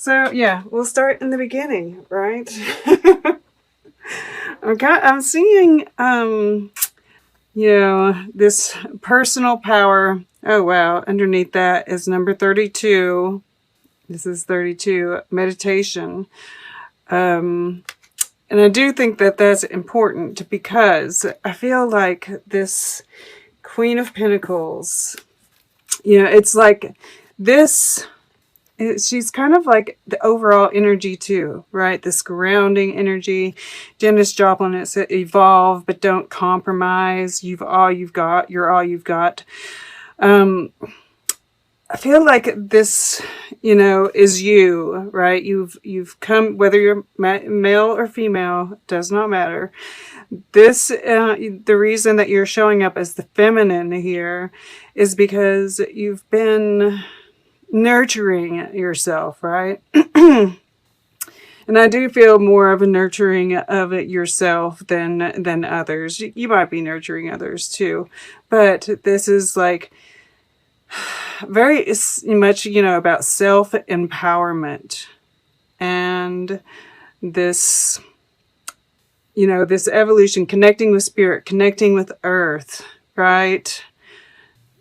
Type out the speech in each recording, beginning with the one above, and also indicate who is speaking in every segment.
Speaker 1: So yeah, we'll start in the beginning, right? I'm seeing this personal power. Oh wow, underneath that is number 32. This is 32, meditation. And I do think that that's important because I feel like this Queen of Pentacles, it's like this, she's kind of like the overall energy too, right? This grounding energy. Janis Joplin, it said, evolve, but don't compromise. You're all you've got. I feel like this, is you, right? You've come, whether you're male or female, does not matter. This, the reason that you're showing up as the feminine here is because you've been nurturing yourself, right? And I do feel more of a nurturing of it yourself than others. You might be nurturing others too, but this is like very much, about self-empowerment and this, this evolution, connecting with spirit, connecting with earth, right?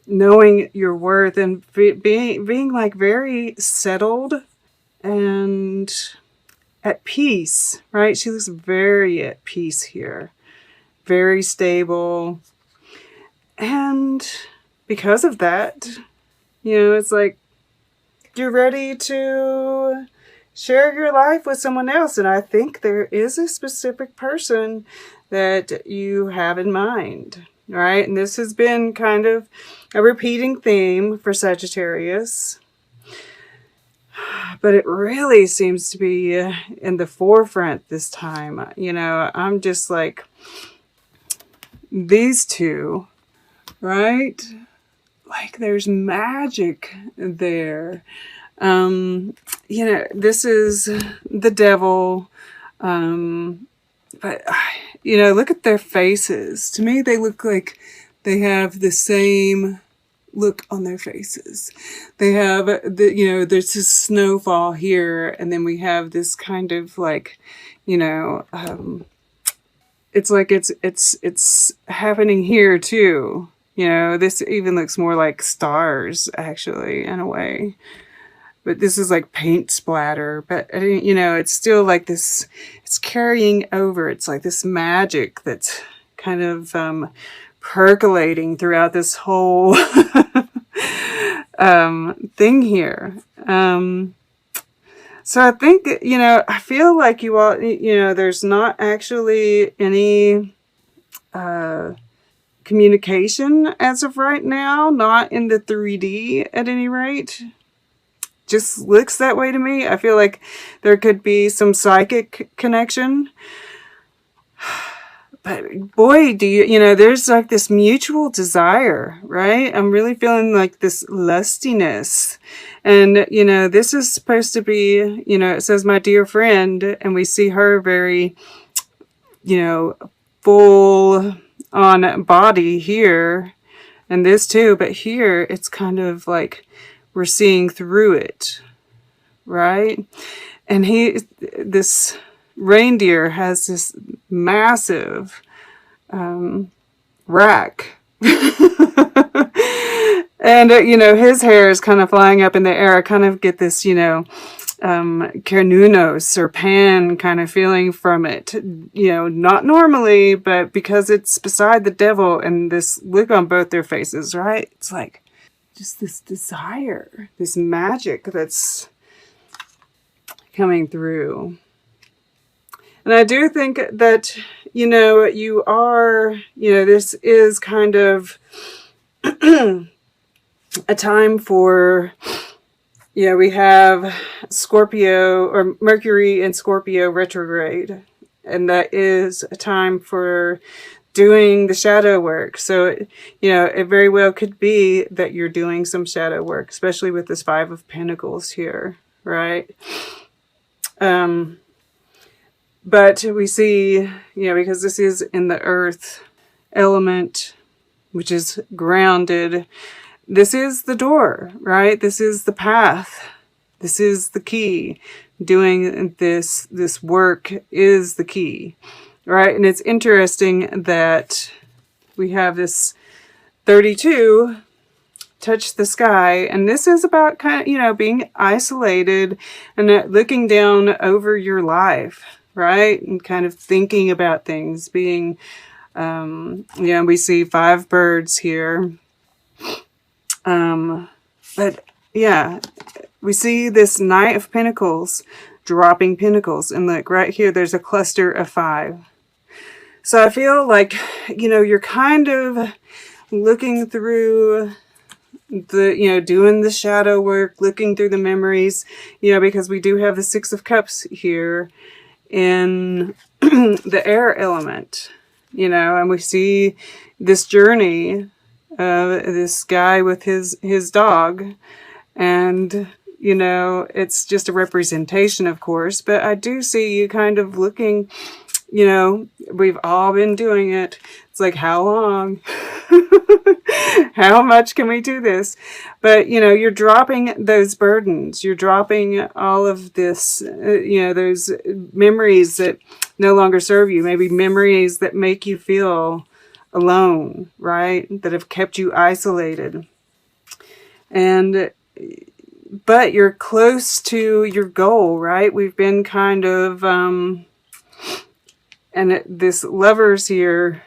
Speaker 1: Knowing your worth and being like very settled and at peace, right? She looks very at peace here, very stable. And because of that, it's like you're ready to share your life with someone else. And I think there is a specific person that you have in mind, right? And this has been kind of a repeating theme for Sagittarius. But it really seems to be in the forefront this time. I'm just like, these two, right? Like there's magic there. This is the devil. But, look at their faces. To me, they look like they have the same look on their faces. They have, there's this snowfall here, and then we have this kind of like, it's like it's happening here too. This even looks more like stars, actually, in a way. But this is like paint splatter. But, it's still like this, it's carrying over. It's like this magic that's kind of percolating throughout this whole thing here. So I think, I feel like you all, there's not actually any communication as of right now, not in the 3D at any rate. Just looks that way to me. I feel like there could be some psychic connection. But boy, there's like this mutual desire, right? I'm really feeling like this lustiness. And, this is supposed to be, it says my dear friend, and we see her very, full on body here, and this too. But here, it's kind of like we're seeing through it, right? And this reindeer has this massive rack. And, his hair is kind of flying up in the air. I kind of get this, Carnunos or Pan kind of feeling from it. Not normally, but because it's beside the devil and this look on both their faces, right? It's like just this desire, this magic that's coming through. And I do think that, you are, this is kind of a time for, we have Scorpio or Mercury in Scorpio retrograde. And that is a time for doing the shadow work. So, it very well could be that you're doing some shadow work, especially with this 5 of Pentacles here, right? But we see, because this is in the earth element, which is grounded, this is the door, right? This is the path. This is the key. Doing this work is the key, right? And it's interesting that we have this 32 touch the sky, and this is about kind of, being isolated and looking down over your life, right? And kind of thinking about things, being, we see 5 birds here. But yeah, we see this Knight of Pentacles dropping pentacles, and look right here, there's a cluster of 5. So I feel like, you're kind of looking through doing the shadow work, looking through the memories, because we do have the 6 of Cups here in the air element, and we see this journey of this guy with his dog, and it's just a representation, of course, but I do see you kind of looking, we've all been doing it. It's like, how long? How much can we do this? But, you're dropping those burdens. You're dropping all of this, those memories that no longer serve you. Maybe memories that make you feel alone, right? That have kept you isolated. But you're close to your goal, right? We've been kind of, this Lovers here,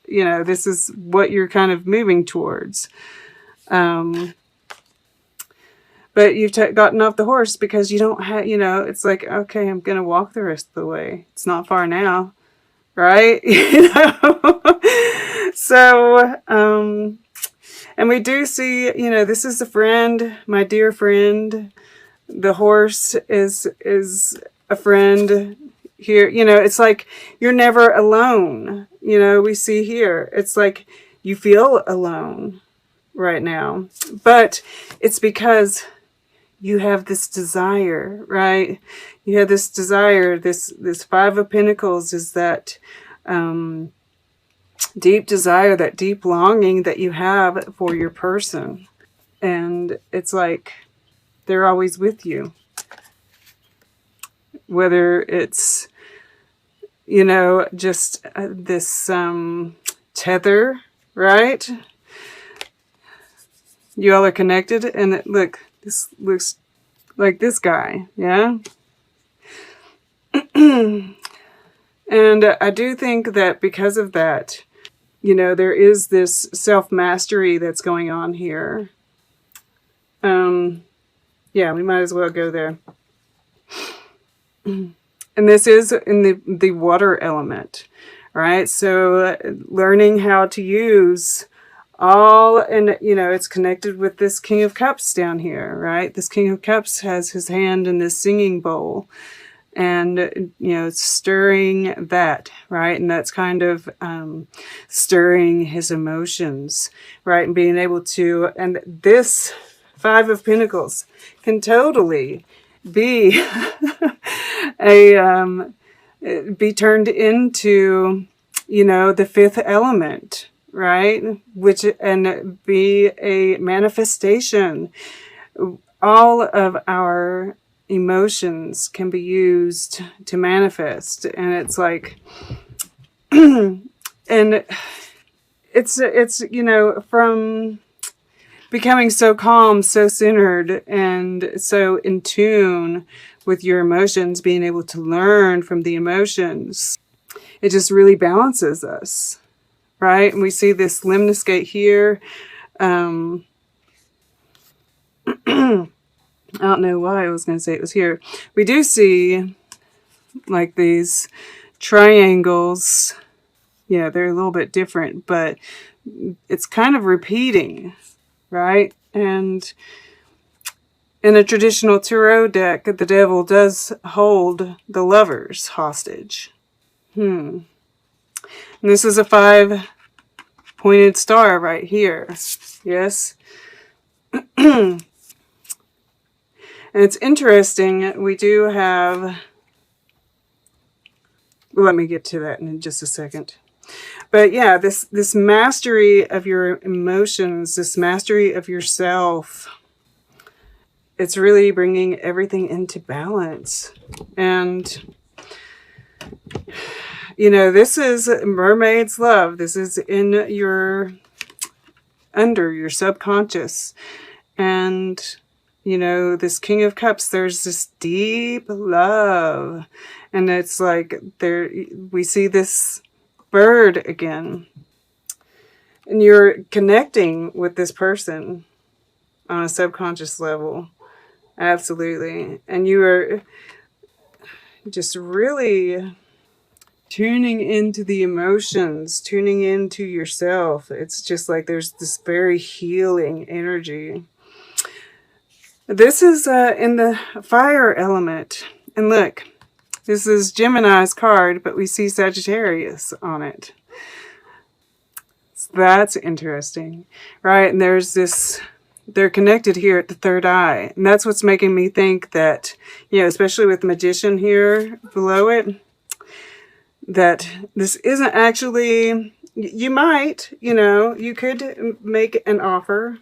Speaker 1: this is what you're kind of moving towards. But you've gotten off the horse because you don't have, it's like, okay, I'm going to walk the rest of the way. It's not far now, right? So, and we do see, this is a friend, my dear friend. The horse is a friend here. It's like you're never alone. We see here, it's like you feel alone right now, but it's because you have this desire, right? You have this desire. This 5 of Pentacles is that deep desire, that deep longing that you have for your person. And it's like they're always with you. Whether it's, just this tether, right? You all are connected. And look, this looks like this guy, yeah? And I do think that because of that, there is this self-mastery that's going on here. Yeah, we might as well go there. And this is in the water element, right? So learning how to use all, and it's connected with this King of Cups down here, right? This King of Cups has his hand in this singing bowl, and stirring that, right? And that's kind of stirring his emotions, right? And being able to, and this 5 of Pentacles can totally be be turned into the 5th element, right? Which, and be a manifestation. All of our emotions can be used to manifest, and it's like and it's from becoming so calm, so centered, and so in tune with your emotions, being able to learn from the emotions, it just really balances us, right? And we see this lemniscate here. I don't know why I was going to say it was here. We do see like these triangles. Yeah, they're a little bit different, but it's kind of repeating, right? And in a traditional tarot deck, the devil does hold the lovers hostage. And this is a 5-pointed star right here. Yes. And it's interesting, we do have, let me get to that in just a second. But yeah, this mastery of your emotions, this mastery of yourself, it's really bringing everything into balance. And, you know, this is mermaid's love. This is in your, under your subconscious. And, you know, this King of Cups, there's this deep love. And it's like there, we see this bird again. And you're connecting with this person on a subconscious level. Absolutely. And you are just really tuning into the emotions, tuning into yourself. It's just like there's this very healing energy. This is in the fire element. And look, this is Gemini's card, but we see Sagittarius on it. So that's interesting, right? And there's this, they're connected here at the third eye. And that's what's making me think that, you know, especially with the Magician here below it, that this isn't actually, you might, you know, you could make an offer.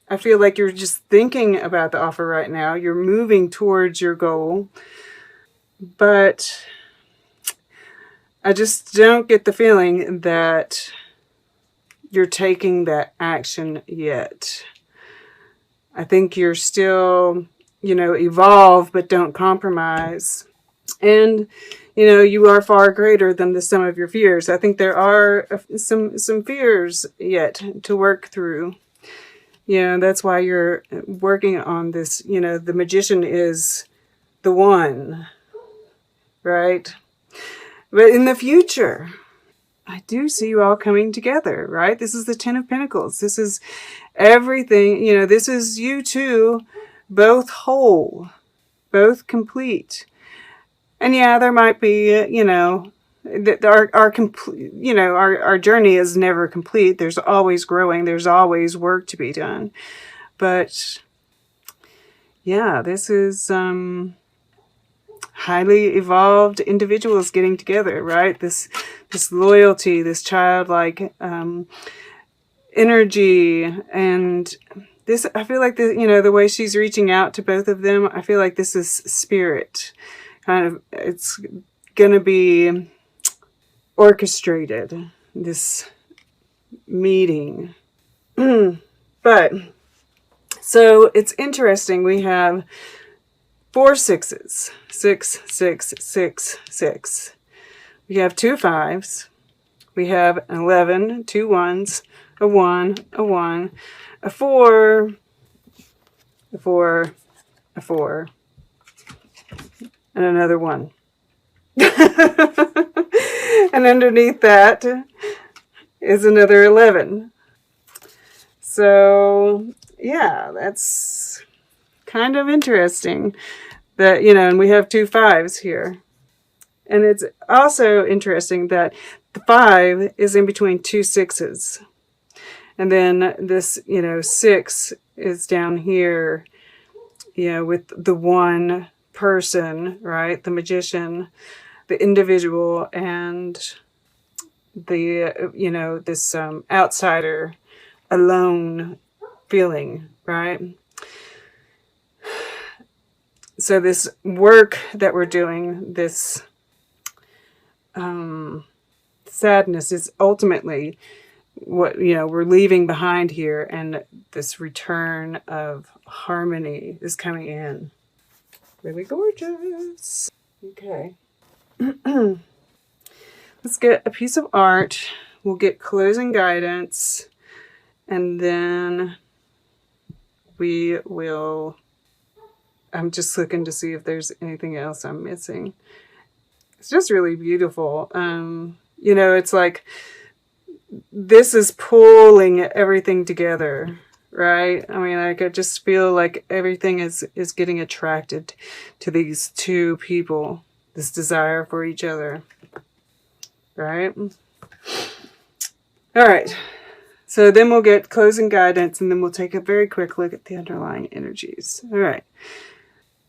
Speaker 1: I feel like you're just thinking about the offer right now. You're moving towards your goal. But I just don't get the feeling that you're taking that action yet. I think you're still, you know, evolve, but don't compromise. And, you know, you are far greater than the sum of your fears. I think there are some fears yet to work through. You know, that's why you're working on this. You know, the Magician is the one, right? But in the future, I do see you all coming together, right? This is the Ten of Pentacles. This is everything, you know, this is you two, both whole, both complete. And yeah, there might be, you know, our complete, you know, our journey is never complete. There's always growing. There's always work to be done. But yeah, this is highly evolved individuals getting together, right? This loyalty, this childlike energy, and this, I feel like the, you know, the way she's reaching out to both of them, I feel like this is spirit. Kind of, it's gonna be orchestrated, this meeting. But so it's interesting, we have 4 sixes, 6, 6, 6, 6. We have 2 5s. We have an 11, 2 1s, a 1, a 1, a 4, a 4, a 4, and another 1. And underneath that is another 11. So, yeah, that's kind of interesting that, you know, and we have 2 5s here. And it's also interesting that the 5 is in between 2 6s. And then this, you know, 6 is down here, you know, with the one person, right? The Magician, the individual, and the, you know, this outsider, alone feeling, right? So this work that we're doing, this sadness is ultimately what, you know, we're leaving behind here, and this return of harmony is coming in. Really gorgeous. Okay. Let's get a piece of art. We'll get closing guidance, and then we will, I'm just looking to see if there's anything else I'm missing. It's just really beautiful. You know, it's like this is pulling everything together, right? I mean, I could just feel like everything is getting attracted to these two people, this desire for each other, right? All right. So then we'll get closing guidance, and then we'll take a very quick look at the underlying energies. All right.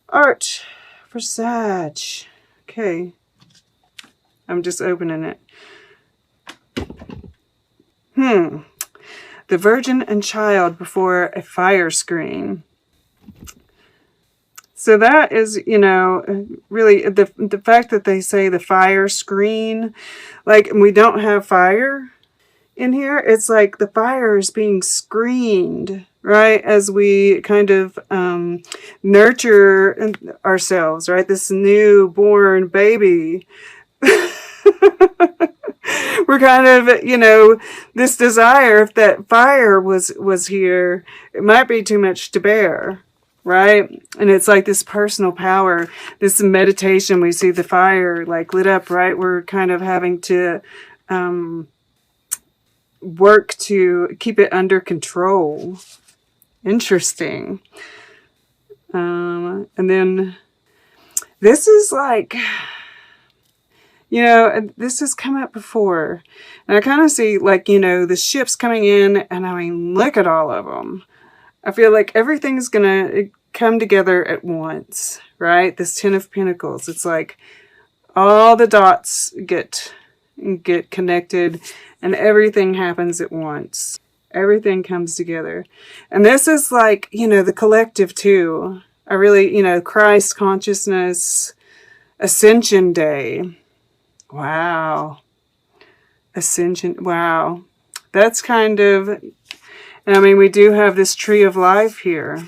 Speaker 1: Art for Sag. Okay. I'm just opening it. The Virgin and Child before a fire screen. So that is, you know, really the fact that they say the fire screen, like we don't have fire in here. It's like the fire is being screened, right? As we kind of nurture ourselves, right? This newborn baby. We're kind of, you know, this desire, if that fire was here, it might be too much to bear, right? And it's like this personal power, this meditation. We see the fire like lit up, right? We're kind of having to work to keep it under control. Interesting. And then this is like, you know, this has come up before. And I kind of see, like, you know, the ships coming in, and I mean, look at all of them. I feel like everything's going to come together at once, right? This Ten of Pentacles. It's like all the dots get connected, and everything happens at once. Everything comes together. And this is like, you know, the collective too. I really, you know, Christ consciousness, Ascension Day. Wow. Ascension. Wow. That's kind of, I mean, we do have this tree of life here.